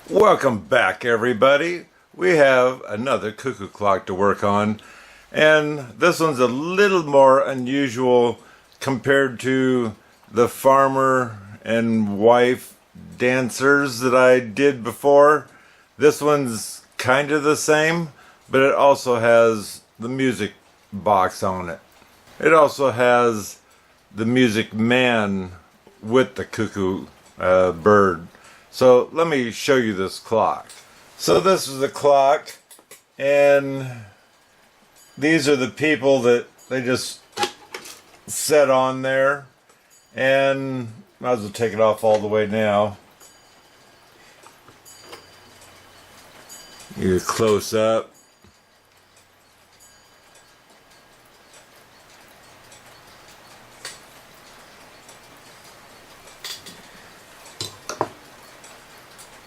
Welcome back, everybody. We have another cuckoo clock to work on, and this one's a little more unusual compared to the farmer and wife dancers that I did before. This one's kind of the same, but it also has the music box on it. It also has the music man with the cuckoo bird. So let me show you this clock. So this is the clock, and these are the people that they just set on there, and might as well take it off all the way now. You close up.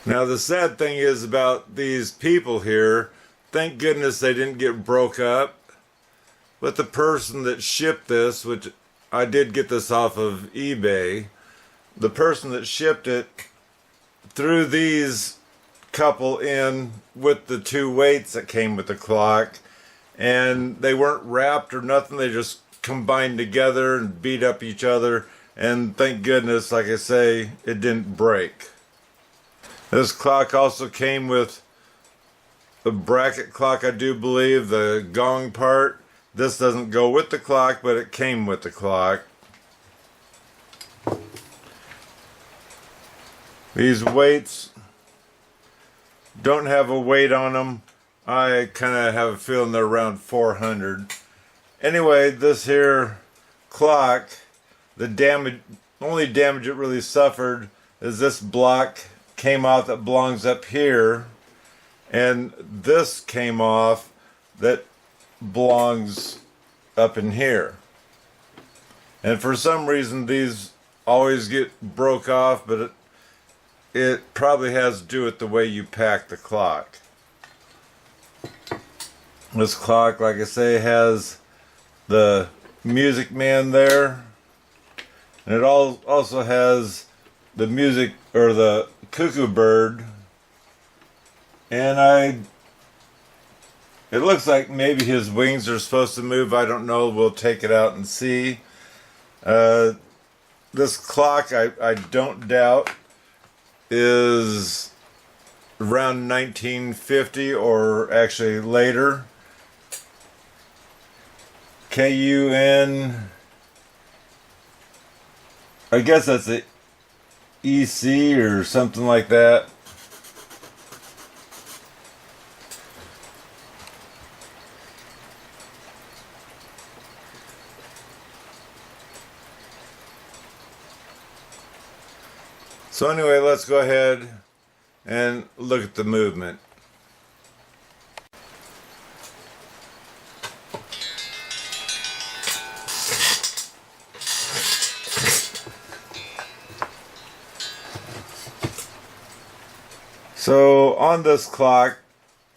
Now the sad thing is about these people here, thank goodness they didn't get broke up. But the person that shipped this, which I did get this off of eBay, the person that shipped it threw these couple in with the two weights that came with the clock, and they weren't wrapped or nothing. They just combined together and beat up each other, and thank goodness, like I say, it didn't break. This clock also came with a bracket clock, I do believe, the gong part. This doesn't go with the clock, but it came with the clock. These weights don't have a weight on them. I kind of have a feeling they're around 400. Anyway, this here clock, the only damage it really suffered is this block came off that belongs up here, and this came off that belongs up in here. And for some reason these always get broke off, but it probably has to do with the way you pack the clock. This clock, like I say, has the music man there, and it also has the music, or the cuckoo bird, and it looks like maybe his wings are supposed to move. I don't know. We'll take it out and see. This clock, I don't doubt, is around 1950 or actually later. KUN, I guess that's a EC or something like that. So anyway, let's go ahead and look at the movement. So on this clock,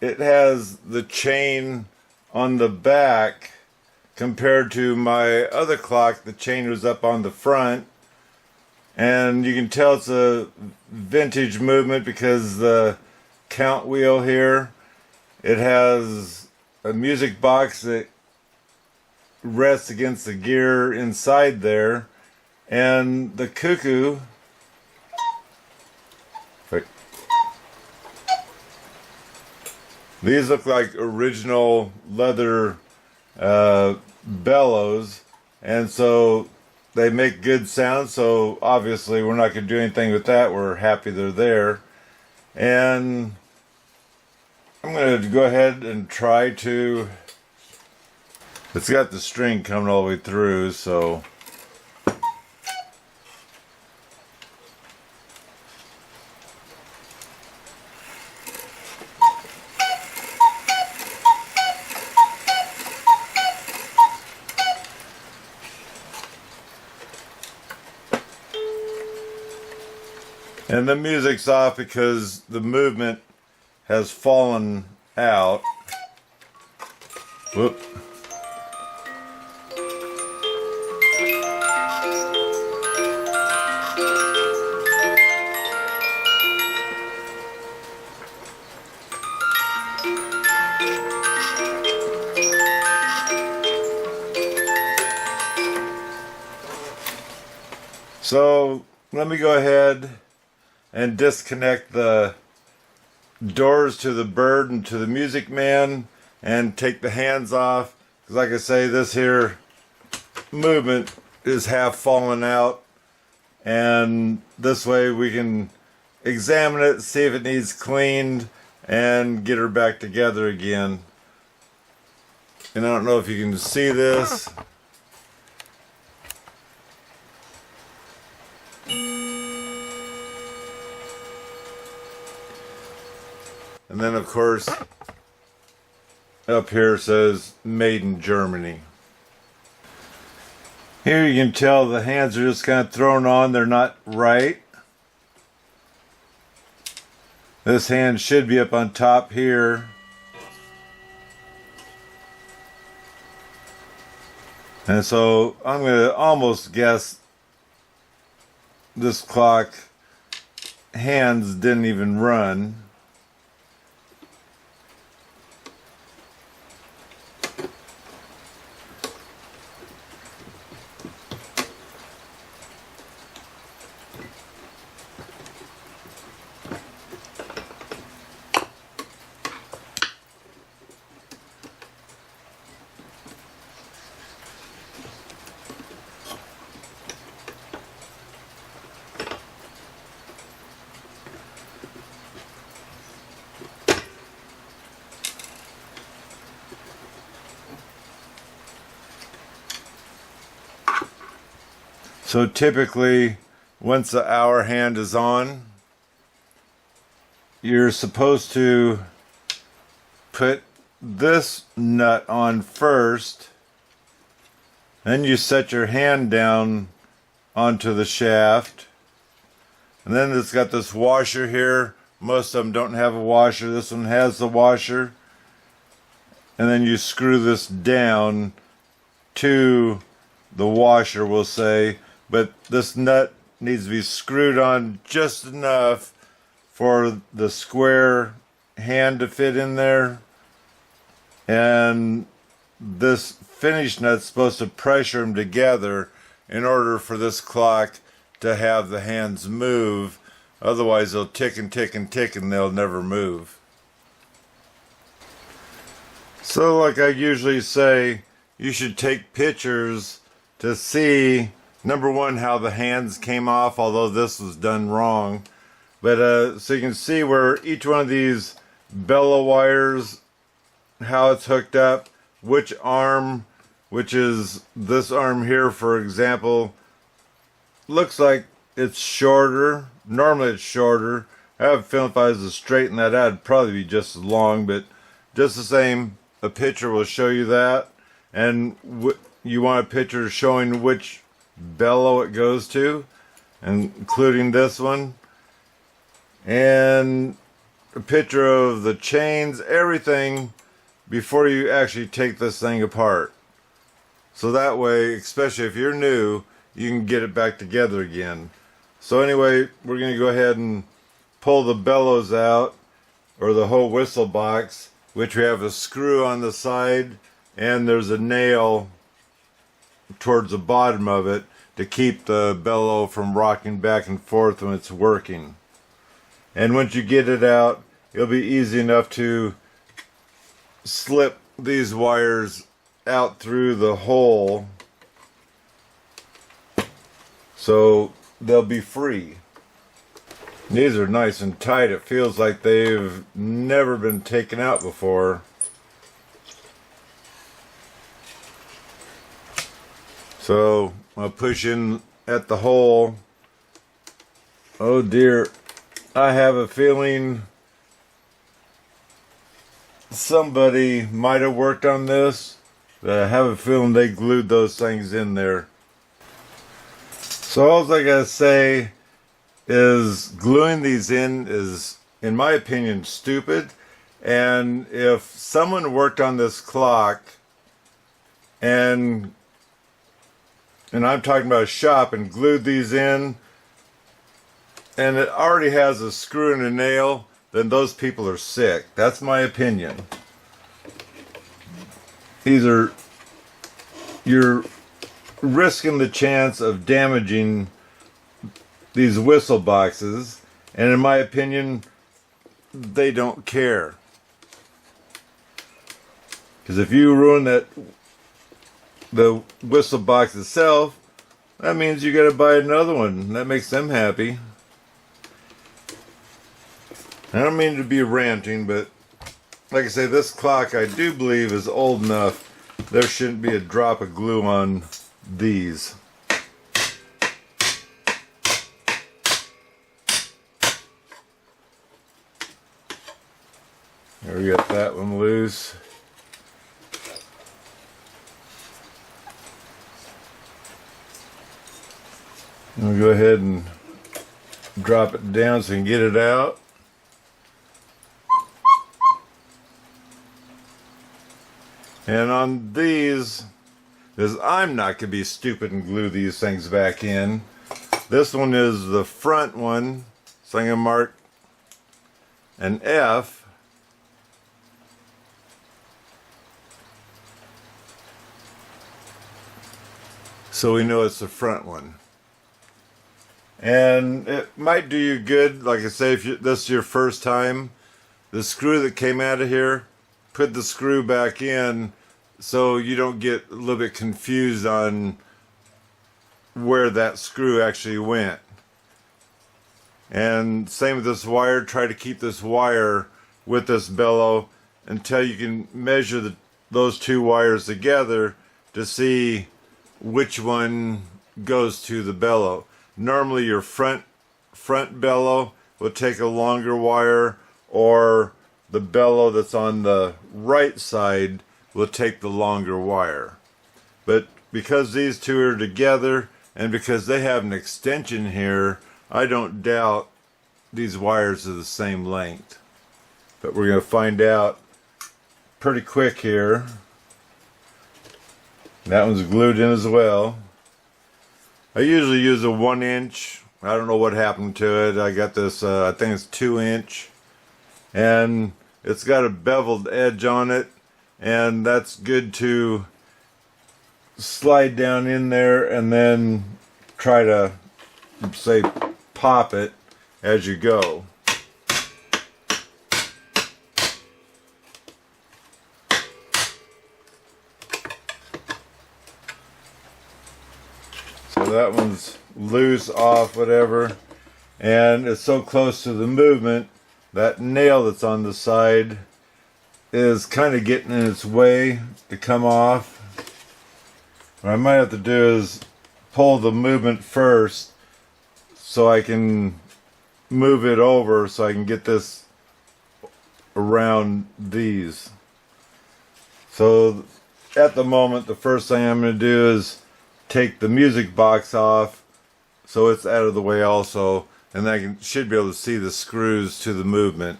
it has the chain on the back compared to my other clock. The chain was up on the front, and you can tell it's a vintage movement because the count wheel here, it has a music box that rests against the gear inside there, and the cuckoo, these look like original leather bellows, and so they make good sound. So obviously we're not going to do anything with that. We're happy they're there. And I'm going to go ahead and try to, it's got the string coming all the way through, so and the music's off because the movement has fallen out. Whoop. So let me go ahead and disconnect the doors to the bird and to the Music Man and take the hands off, because like I say, this here movement is half fallen out, and this way we can examine it, see if it needs cleaned, and get her back together again. And I don't know if you can see this. And then of course up here says made in Germany. Here you can tell the hands are just kind of thrown on, they're not right. This hand should be up on top here. And so I'm going to almost guess this clock hands didn't even run. So typically, once the hour hand is on, you're supposed to put this nut on first, then you set your hand down onto the shaft, and then it's got this washer here. Most of them don't have a washer. This one has the washer, and then you screw this down to the washer, we'll say. But this nut needs to be screwed on just enough for the square hand to fit in there. And this finish nut's supposed to pressure them together in order for this clock to have the hands move. Otherwise they'll tick and tick and tick and they'll never move. So like I usually say, you should take pictures to see, number one, how the hands came off, although this was done wrong. But so you can see where each one of these bellow wires, how it's hooked up, which arm, which is this arm here, for example, looks like it's shorter. Normally it's shorter. I have a feeling if I was to straighten that out, it'd probably be just as long, but just the same, a picture will show you that. And you want a picture showing which bellow it goes to, including this one, and a picture of the chains, everything, before you actually take this thing apart. So that way, especially if you're new, you can get it back together again. So anyway, we're going to go ahead and pull the bellows out, or the whole whistle box, which we have a screw on the side, and there's a nail towards the bottom of it to keep the bellow from rocking back and forth when it's working. And once you get it out, it'll be easy enough to slip these wires out through the hole so they'll be free. These are nice and tight. It feels like they've never been taken out before. So I'll push in at the hole. Oh dear, I have a feeling somebody might have worked on this, but I have a feeling they glued those things in there. So all I gotta say is gluing these in is, in my opinion, stupid. And if someone worked on this clock, and I'm talking about a shop, and glued these in, and it already has a screw and a nail, then those people are sick. That's my opinion. You're risking the chance of damaging these whistle boxes, and in my opinion, they don't care. Because if you ruin the whistle box itself, that means you gotta buy another one. That makes them happy. I don't mean to be ranting, but like I say, this clock I do believe is old enough. There shouldn't be a drop of glue on these. There, we got that one loose. And we'll go ahead and drop it down so we can get it out. And on these, because I'm not going to be stupid and glue these things back in. This one is the front one, so I'm going to mark an F. So we know it's the front one. And it might do you good, like I say, if this is your first time, the screw that came out of here, put the screw back in so you don't get a little bit confused on where that screw actually went. And same with this wire, try to keep this wire with this bellow until you can measure those two wires together to see which one goes to the bellow. Normally your front bellow will take a longer wire, or the bellow that's on the right side will take the longer wire. But because these two are together and because they have an extension here, I don't doubt these wires are the same length. But we're going to find out pretty quick here. That one's glued in as well. I usually use a 1-inch. I don't know what happened to it. I got this, I think it's 2-inch. And it's got a beveled edge on it. And that's good to slide down in there and then try to, say, pop it as you go. So that one's loose, off, whatever. And it's so close to the movement, that nail that's on the side is kind of getting in its way to come off. What I might have to do is pull the movement first so I can move it over so I can get this around these. So at the moment, the first thing I'm going to do is take the music box off so it's out of the way also, and I should be able to see the screws to the movement.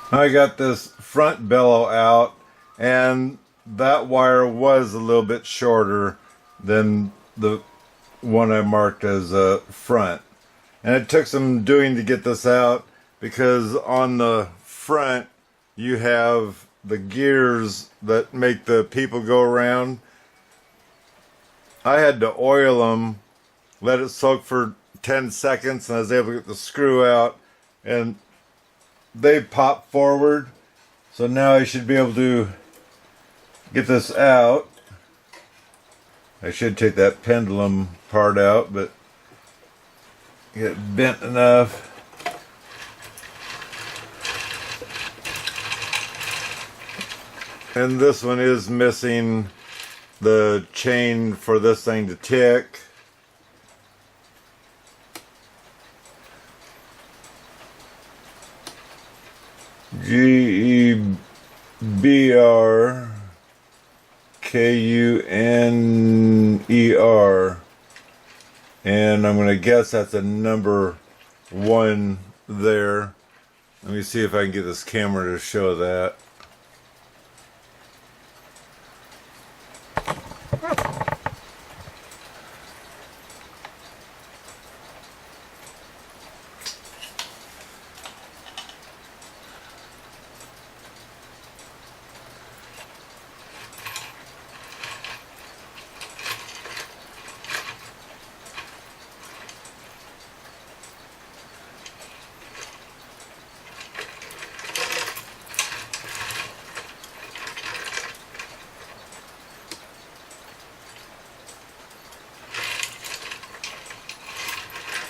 I got this front bellow out, and that wire was a little bit shorter than the one I marked as front. And it took some doing to get this out, because on the front you have the gears that make the people go around. I had to oil them, let it soak for 10 seconds, and I was able to get the screw out, and they pop forward. So now I should be able to get this out. I should take that pendulum part out, but get it bent enough. And this one is missing the chain for this thing to tick. GEBRKUNER, and I'm going to guess that's a number 1 there. Let me see if I can get this camera to show that.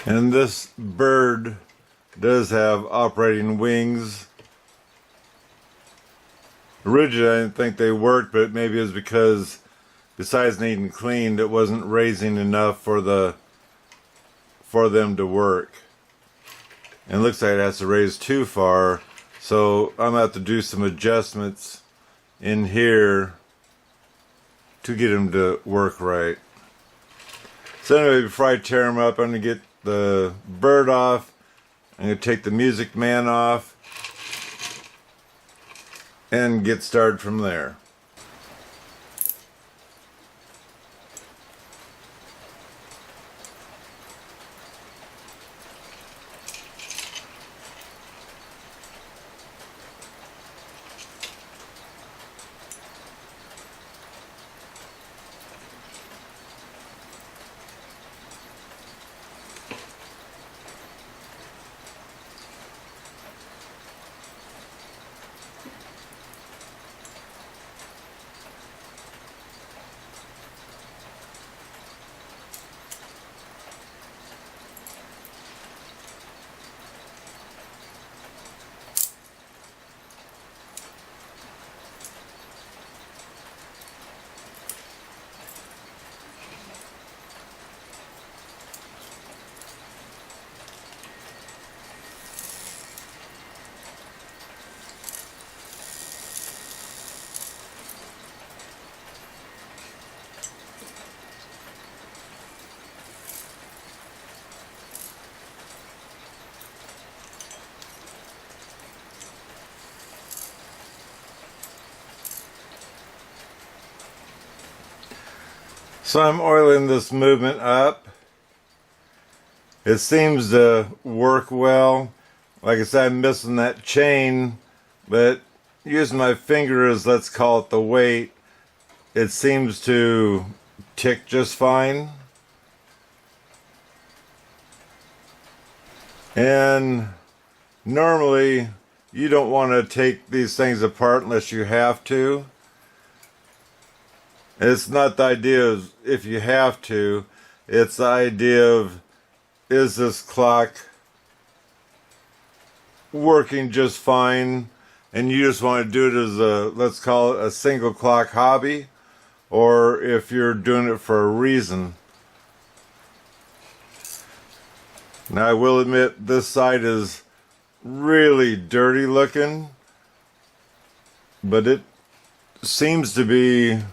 And this bird does have operating wings. Originally I didn't think they worked, but maybe it was because besides needing cleaned, it wasn't raising enough for them to work. And it looks like it has to raise too far, so I'm gonna have to do some adjustments in here to get them to work right. So anyway, before I tear them up, I'm gonna get the bird off. I'm gonna take the Music Man off and get started from there. So I'm oiling this movement up. It seems to work well. Like I said, I'm missing that chain, but using my finger as, let's call it, the weight, it seems to tick just fine. And normally you don't want to take these things apart unless you have to. It's not the idea of if you have to, it's the idea of, is this clock working just fine, and you just want to do it as a, let's call it, a single clock hobby, or if you're doing it for a reason. Now I will admit this side is really dirty looking, but it seems to be,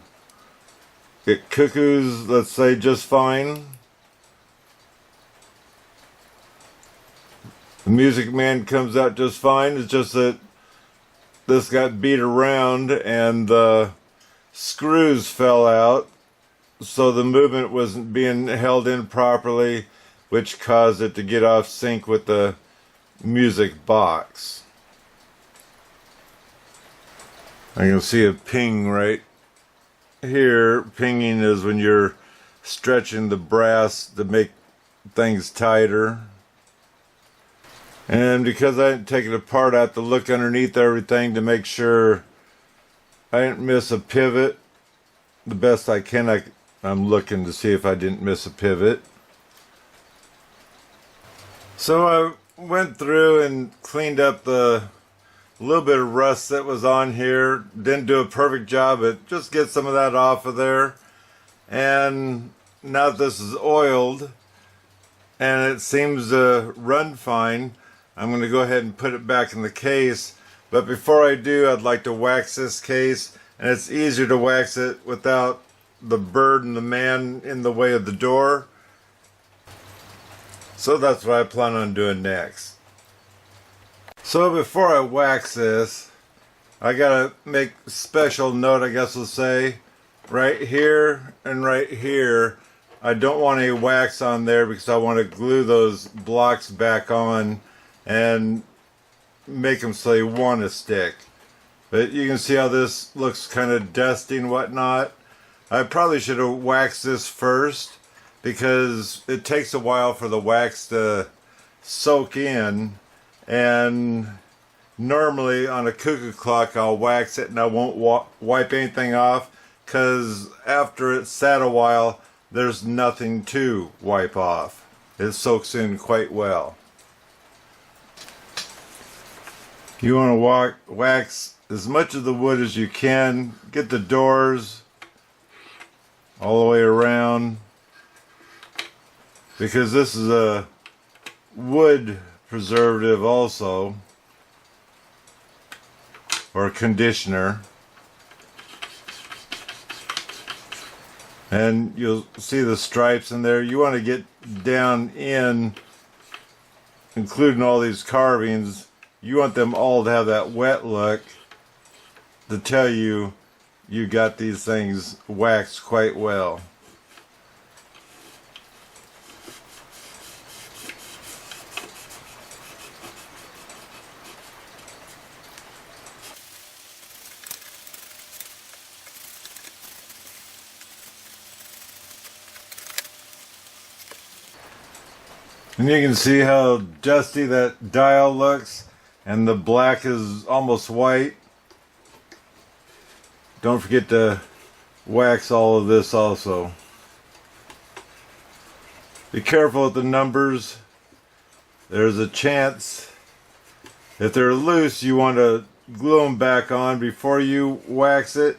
it cuckoos, let's say, just fine. The Music Man comes out just fine. It's just that this got beat around and the screws fell out, so the movement wasn't being held in properly, which caused it to get off sync with the music box. I can see a ping right here. Pinging is when you're stretching the brass to make things tighter. And because I didn't take it apart, I have to look underneath everything to make sure I didn't miss a pivot. The best I can, I'm looking to see if I didn't miss a pivot. So I went through and cleaned up the little bit of rust that was on here. Didn't do a perfect job, but just get some of that off of there. And now that this is oiled and it seems to run fine, I'm going to go ahead and put it back in the case. But before I do, I'd like to wax this case, and it's easier to wax it without the bird and the man in the way of the door. So that's what I plan on doing next. So before I wax this, I gotta make special note, I guess we'll say, right here and right here. I don't want any wax on there because I want to glue those blocks back on and make them so they want to stick. But you can see how this looks kind of dusty and whatnot. I probably should have waxed this first because it takes a while for the wax to soak in, and normally on a Cuckoo Clock I'll wax it and I won't wipe anything off, because after it's sat a while there's nothing to wipe off. it soaks in quite well. You want to wax as much of the wood as you can. Get the doors all the way around, because this is a wood preservative also, or conditioner. And you'll see the stripes in there. You want to get down in, including all these carvings, you want them all to have that wet look to tell you you got these things waxed quite well. And you can see how dusty that dial looks, and the black is almost white. Don't forget to wax all of this also. Be careful with the numbers. There's a chance if they're loose, you want to glue them back on before you wax it.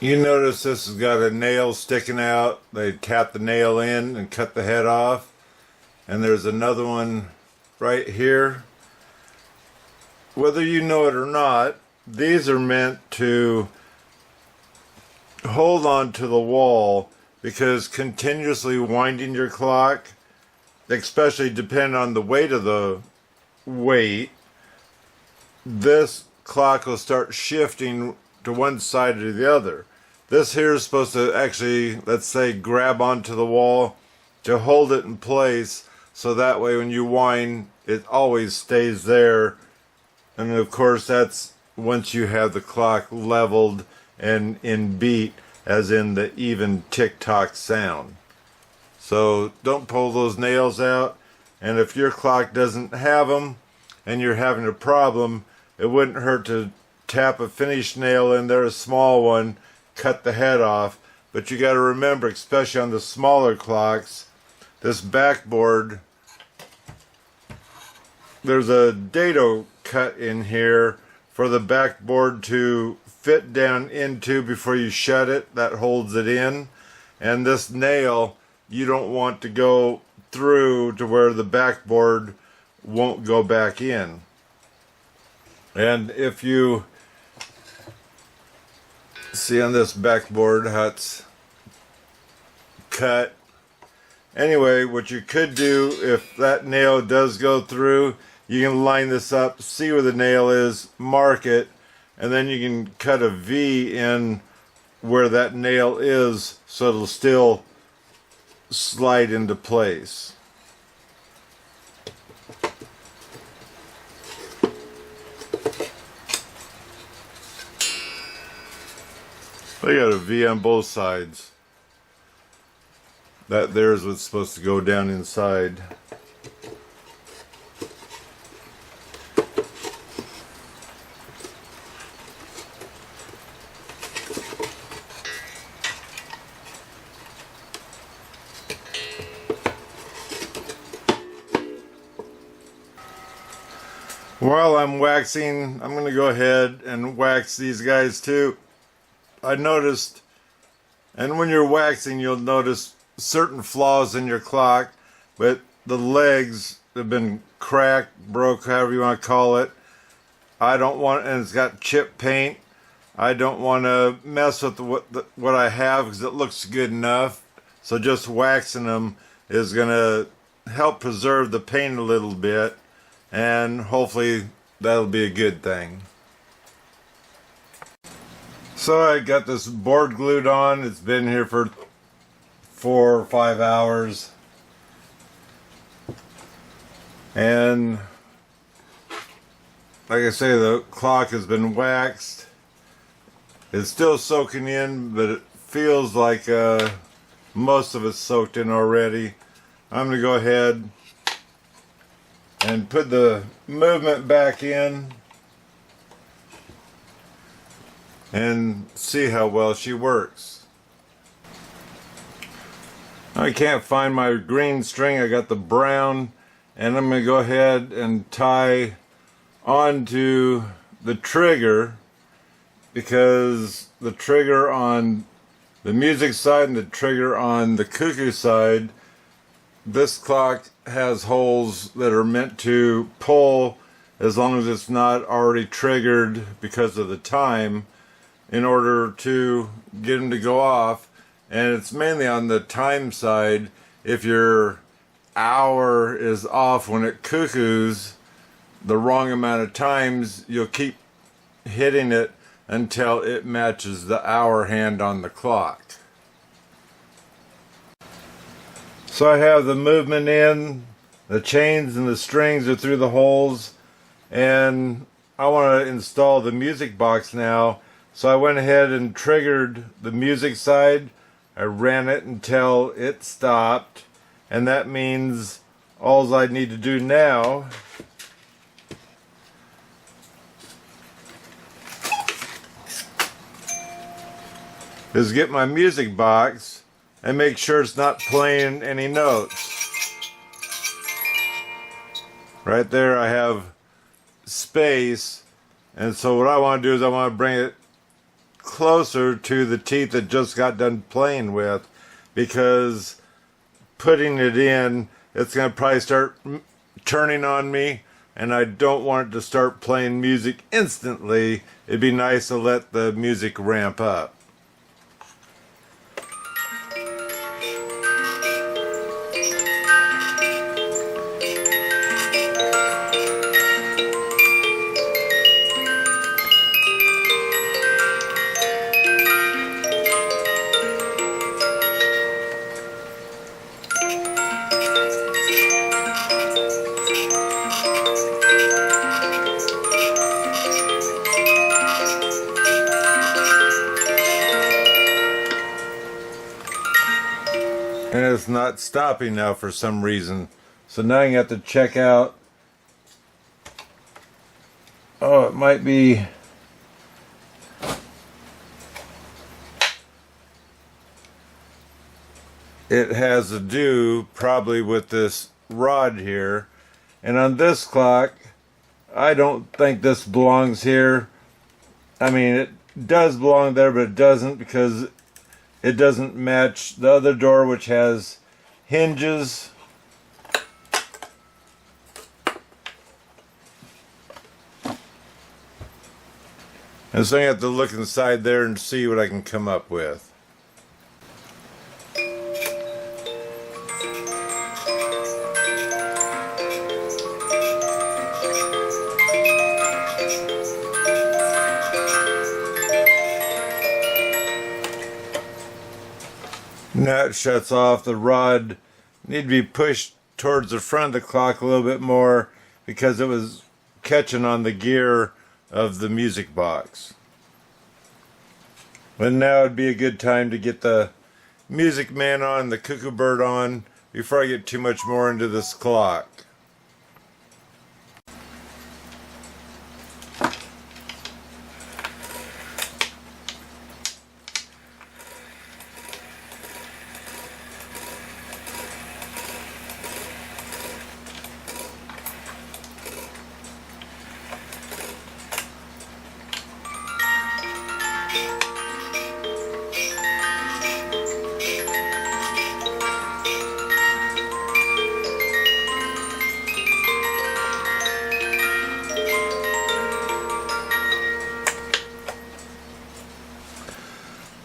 You notice this has got a nail sticking out. They tap the nail in and cut the head off. And there's another one right here. Whether you know it or not, these are meant to hold on to the wall, because continuously winding your clock, especially depending on the weight of the weight, this clock will start shifting to one side or the other. This here is supposed to actually, let's say, grab onto the wall to hold it in place, so that way when you wind, it always stays there. And of course, that's once you have the clock leveled and in beat, as in the even tick-tock sound. So don't pull those nails out, and if your clock doesn't have them and you're having a problem, it wouldn't hurt to tap a finished nail in there, a small one, cut the head off. But you got to remember, especially on the smaller clocks, this backboard, there's a dado cut in here for the backboard to fit down into before you shut it. That holds it in. And this nail, you don't want to go through to where the backboard won't go back in. And if you see on this backboard how it's cut. Anyway, what you could do, if that nail does go through, you can line this up, see where the nail is, mark it, and then you can cut a V in where that nail is, so it'll still slide into place. They got a V on both sides. That there's what's supposed to go down inside. While I'm waxing, I'm going to go ahead and wax these guys too. I noticed, and when you're waxing, you'll notice certain flaws in your clock, but the legs have been cracked, broke, however you want to call it. I don't want, and it's got chip paint. I don't want to mess with what I have, because it looks good enough. So just waxing them is going to help preserve the paint a little bit, and hopefully that'll be a good thing. So I got this board glued on. It's been here for 4 or 5 hours. And like I say, the clock has been waxed. It's still soaking in, but it feels like most of it's soaked in already. I'm going to go ahead and put the movement back in and see how well she works. I can't find my green string. I got the brown, and I'm going to go ahead and tie onto the trigger, because the trigger on the music side and the trigger on the cuckoo side, this clock has holes that are meant to pull as long as it's not already triggered because of the time, in order to get them to go off. And it's mainly on the time side. If your hour is off when it cuckoos the wrong amount of times, you'll keep hitting it until it matches the hour hand on the clock. So I have the movement in, the chains and the strings are through the holes, and I want to install the music box now. So I went ahead and triggered the music side. I ran it until it stopped, and that means all I need to do now is get my music box and make sure it's not playing any notes. Right there I have space, and so what I want to do is I want to bring it closer to the teeth that just got done playing with, because putting it in, it's going to probably start turning on me, and I don't want it to start playing music instantly. It'd be nice to let the music ramp up. And it's not stopping now for some reason. So now you have to check out. Oh, it might be. It has to do probably with this rod here. And on this clock, I don't think this belongs here. I mean, it does belong there, but it doesn't, because it doesn't match the other door, which has hinges. And so I have to look inside there and see what I can come up with. Now it shuts off. The rod need to be pushed towards the front of the clock a little bit more, because it was catching on the gear of the music box. But now would be a good time to get the Music Man on, the Cuckoo Bird on, before I get too much more into this clock.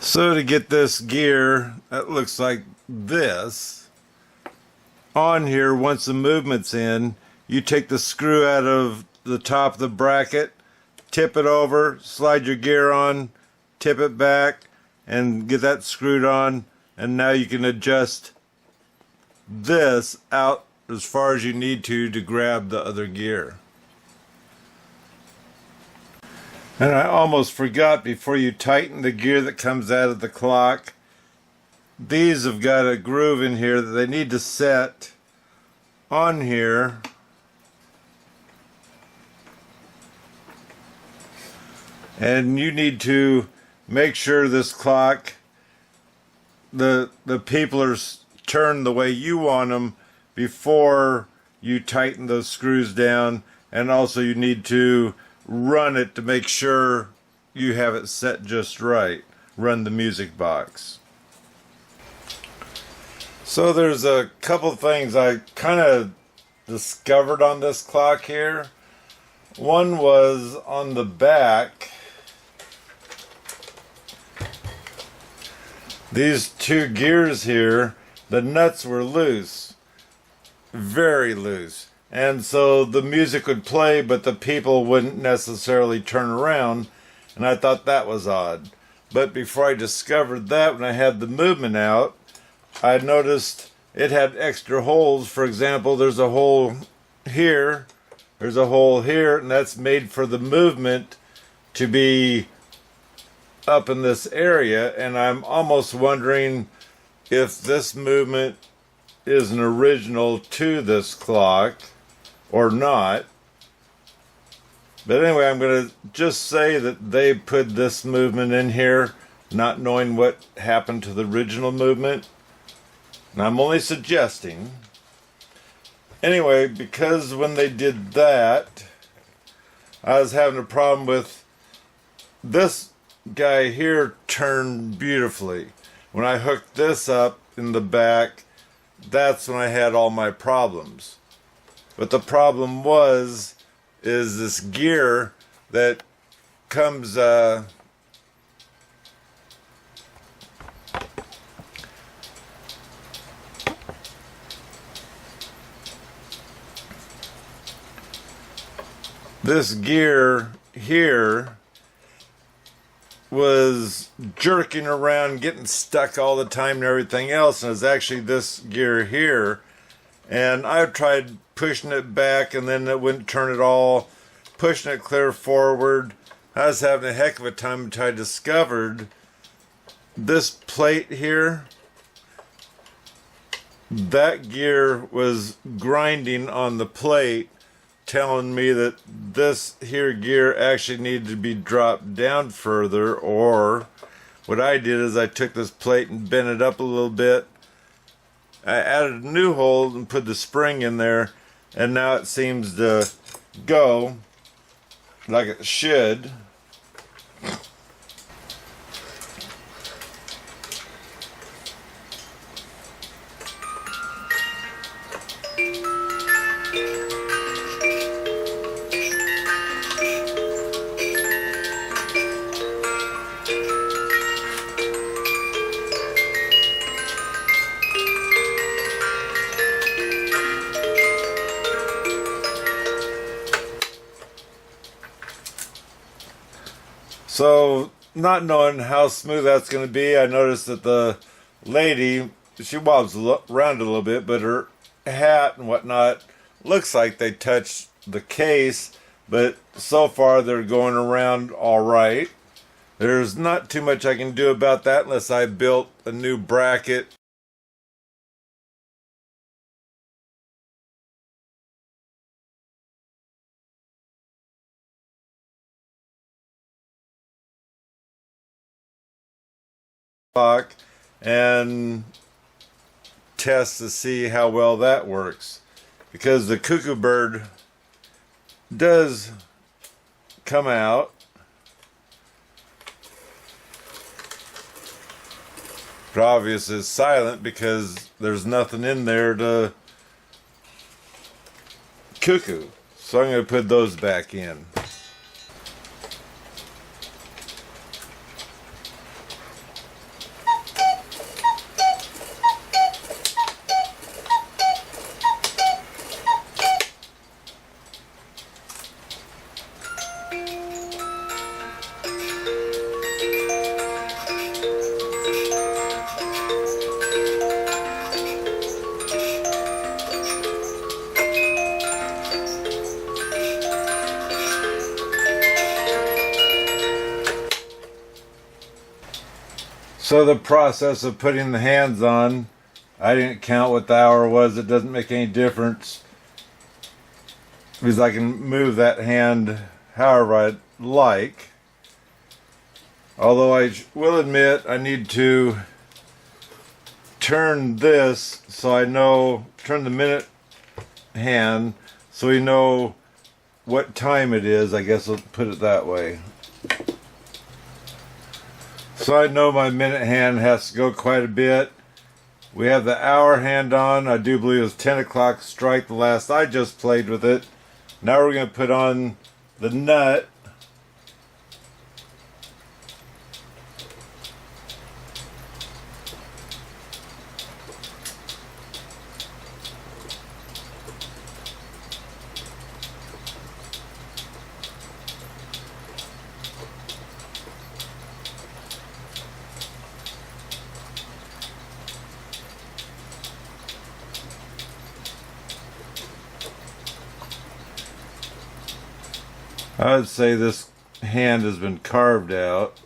So to get this gear that looks like this on here, once the movement's in, you take the screw out of the top of the bracket, tip it over, slide your gear on, tip it back, and get that screwed on, and now you can adjust this out as far as you need to grab the other gear. And I almost forgot, before you tighten the gear that comes out of the clock, these have got a groove in here that they need to set on here, and you need to make sure this clock, the peeplers turn the way you want them before you tighten those screws down, and also you need to run it to make sure you have it set just right. Run the music box. So there's a couple things I kind of discovered on this clock here. One was on the back. These two gears here, the nuts were loose, very loose. And so the music would play, but the people wouldn't necessarily turn around. And I thought that was odd. But before I discovered that, when I had the movement out, I noticed it had extra holes. For example, there's a hole here, there's a hole here, and that's made for the movement to be up in this area. And I'm almost wondering if this movement is an original to this clock or not. But anyway, I'm going to just say that they put this movement in here, not knowing what happened to the original movement. And I'm only suggesting. Anyway, because when they did that, I was having a problem with this guy here turned beautifully. When I hooked this up in the back, that's when I had all my problems. But the problem is this gear that comes this gear here was jerking around, getting stuck all the time and everything else, and it's actually this gear here. And I tried pushing it back, and then it wouldn't turn at all, pushing it clear forward. I was having a heck of a time until I discovered this plate here. That gear was grinding on the plate, telling me that this here gear actually needed to be dropped down further. Or what I did is I took this plate and bent it up a little bit. I added a new hole and put the spring in there, and now it seems to go like it should. So, not knowing how smooth that's going to be, I noticed that the lady, she wobbles around a little bit, but her hat and whatnot looks like they touched the case, but so far they're going around all right. There's not too much I can do about that unless I built a new bracket. And test to see how well that works, because the cuckoo bird does come out. But obviously it's silent because there's nothing in there to cuckoo. So I'm going to put those back in. So the process of putting the hands on I didn't count what the hour was. It doesn't make any difference because I can move that hand however I'd like. Although I will admit I need to turn this so I know, turn the minute hand so we know what time it is. I guess I'll put it that way. So I know my minute hand has to go quite a bit. We have the hour hand on. I do believe it was 10 o'clock strike the last I just played with it. Now we're going to put on the nut. I would say this hand has been carved out.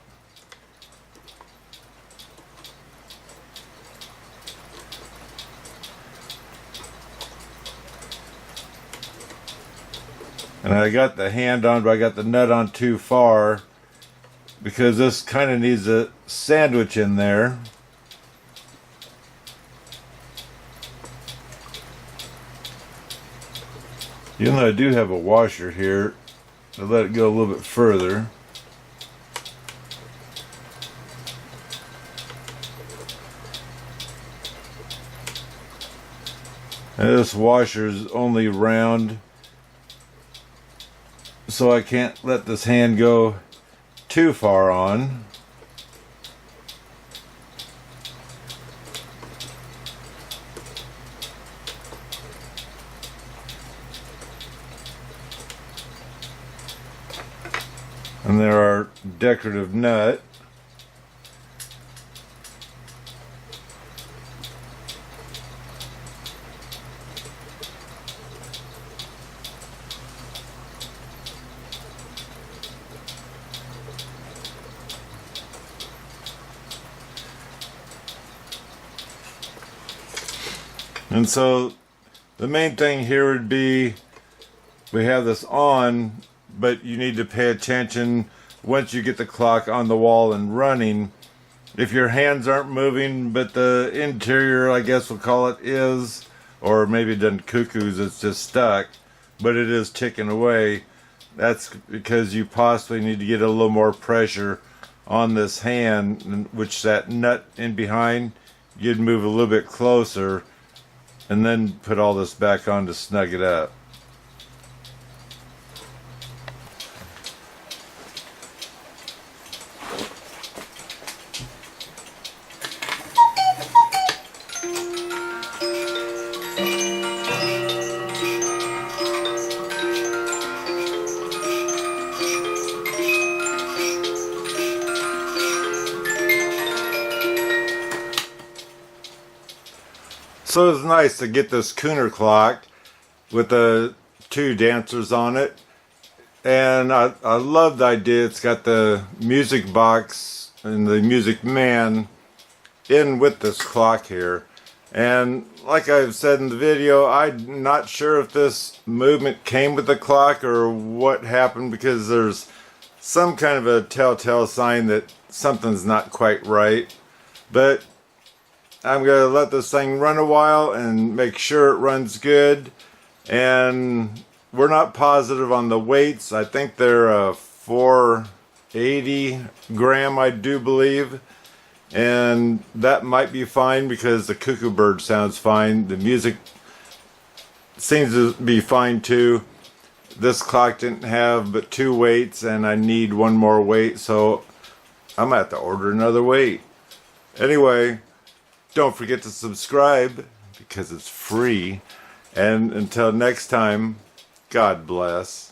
And I got the hand on, but I got the nut on too far because this kind of needs a sandwich in there. Even though I do have a washer here, to let it go a little bit further. And this washer is only round, so I can't let this hand go too far on. And there are decorative nut. And so the main thing here would be we have this on, but you need to pay attention once you get the clock on the wall and running. If your hands aren't moving, but the interior, I guess we'll call it, is, or maybe it doesn't cuckoos, it's just stuck, but it is ticking away, that's because you possibly need to get a little more pressure on this hand, which that nut in behind, you'd move a little bit closer and then put all this back on to snug it up. So it's nice to get this Kuner clock with the two dancers on it, and I love the idea. It's got the music box and the music man in with this clock here, and like I've said in the video, I'm not sure if this movement came with the clock or what happened, because there's some kind of a telltale sign that something's not quite right. But I'm going to let this thing run a while and make sure it runs good. And we're not positive on the weights. I think they're 480 gram, I do believe. And that might be fine because the cuckoo bird sounds fine. The music seems to be fine too. This clock didn't have but 2 weights, and I need 1 more weight, so I'm going to have to order another weight. Anyway, don't forget to subscribe because it's free. And until next time, God bless.